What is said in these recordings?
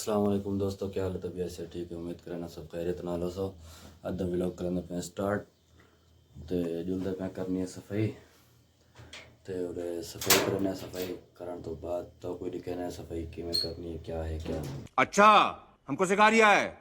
अस्सलाम वालेकुम दोस्तों, क्या हाल है? तबीयत से ठीक है? उम्मीद करना सब खैरियत नाल हो। सो आधा व्लॉग करना पे स्टार्ट ते जुलदे पे करनी है सफाई ते और सफाई करना है। सफाई करने तो बाद तो कोई नहीं कहना है सफाई किमें करनी है, क्या है क्या। अच्छा, हमको सिखा रिया है।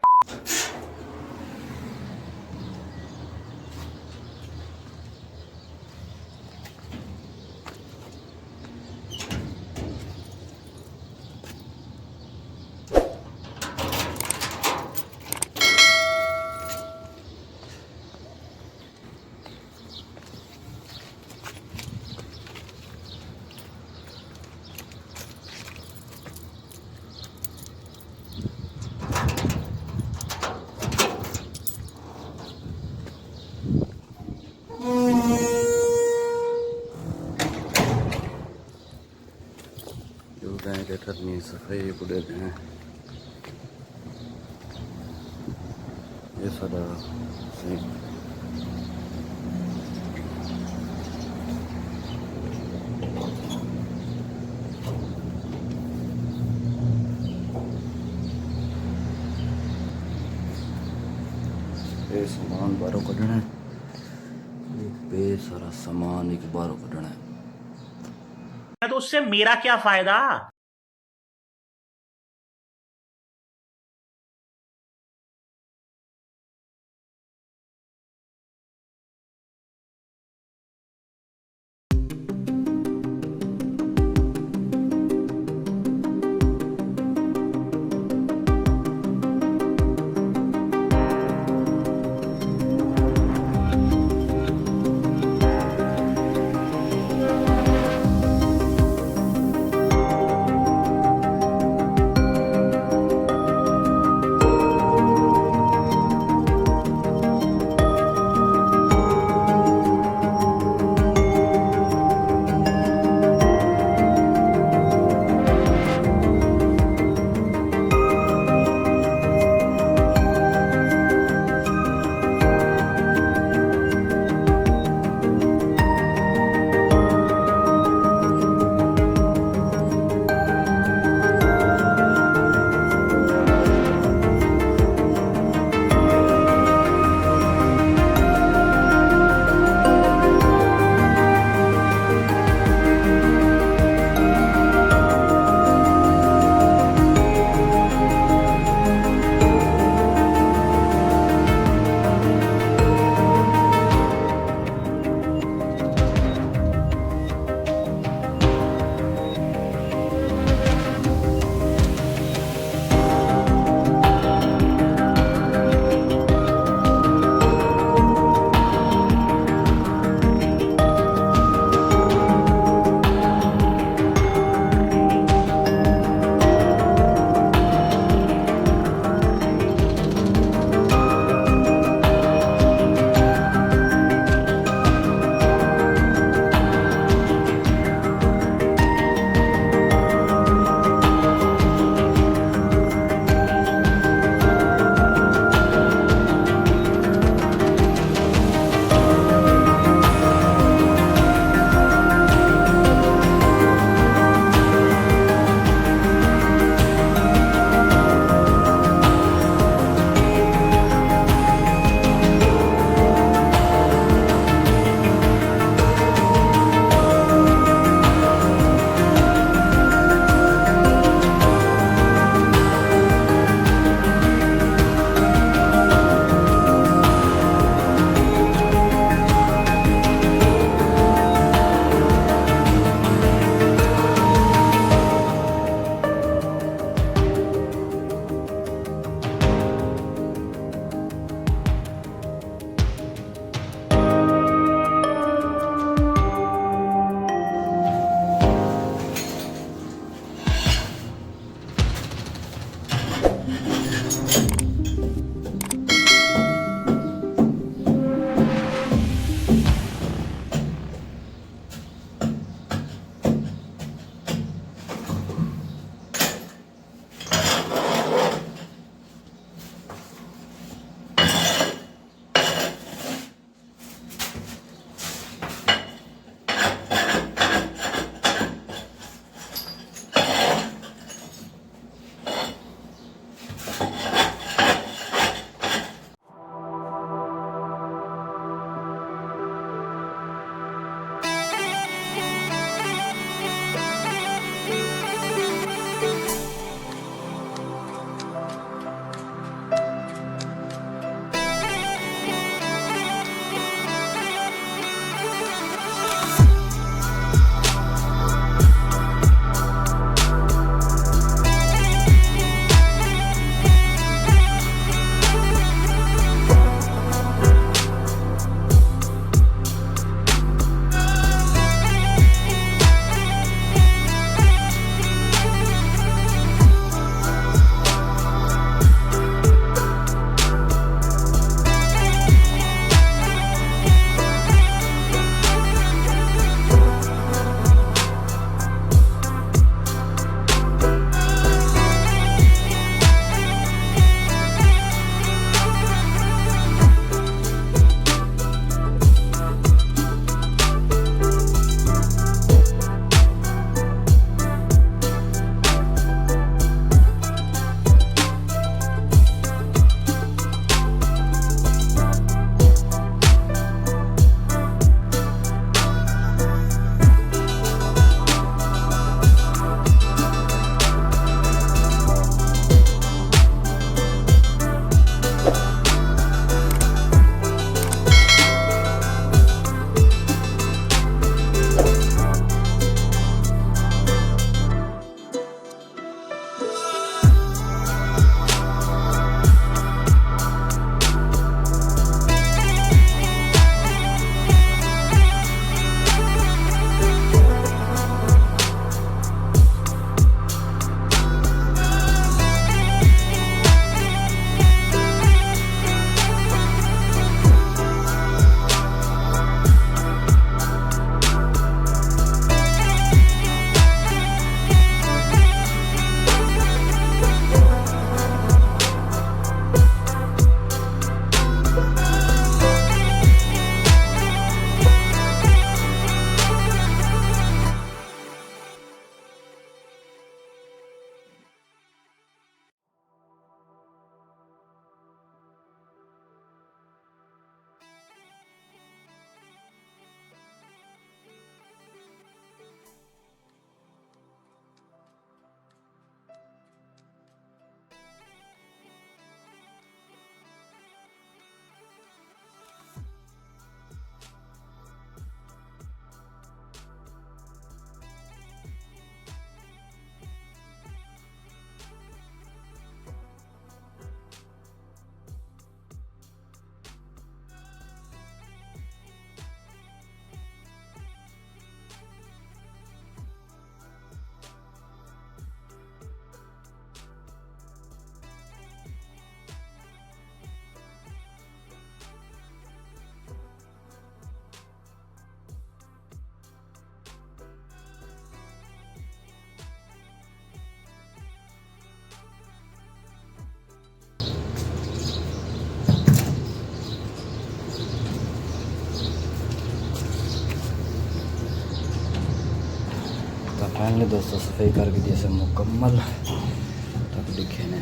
के करनी सफाई पूरे दिन ये सारा सही ये सामान बाहरों कढ़ना है। बे सारा सामान एक बाहरों कढ़ना है। तो उससे मेरा क्या फायदा। फाइनली दोस्तों सफाई करके दिए से मुकम्मल तक दिखे ने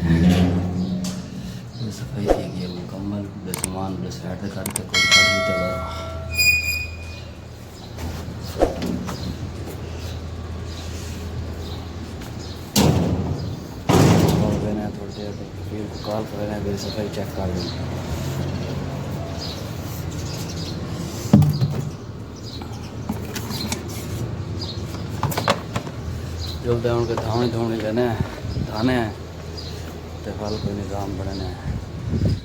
सफाई थी गई मुकम्मल सामान साइड से करके कोई कर देते थोड़ी देर फिर कॉल कर रहे हैं सफाई चेक कर लेंगे। जुलते उनके धावनी धोनी लेने धाने तो फल कोई निज़ाम बनने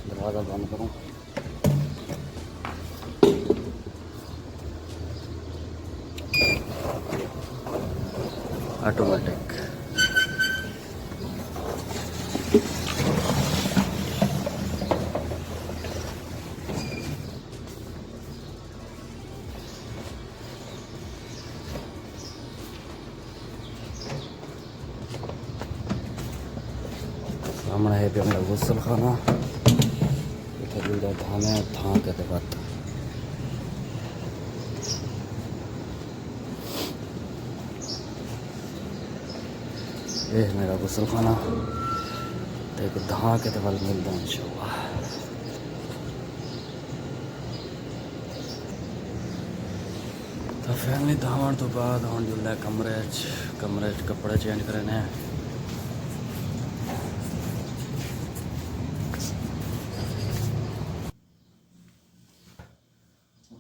दरवाज़ा बंद करूँ। ऑटोमेटिक सामने है पे मेरा गुसल खाना इतना जुलदा धाने धां के बाद ये मेरा गुसल खाना तो एक धां के तो वल मिलता इंशाल्लाह। तो फैमिली धावन तो बाद हम जुल्ला कमरे कपड़े चेंज करने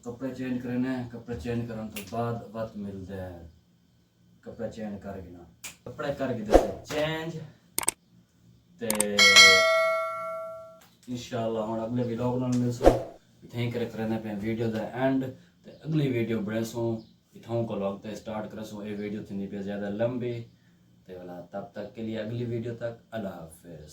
कपड़े चेंज करने तो बाद वक्त मिलता है कपड़े चेंज करके ना कपड़े करके देते चेंज ते इंशाल्लाह हम अगले व्लॉग नाल मिलसो इथें करे करने पे वीडियो दा एंड ते अगली वीडियो बनेसो इथों को लॉग ते स्टार्ट करसो ये वीडियो थी पे ज़्यादा लंबी ते वाला तब तक के लिए अगली वीडियो तक अल्लाह हाफिज़।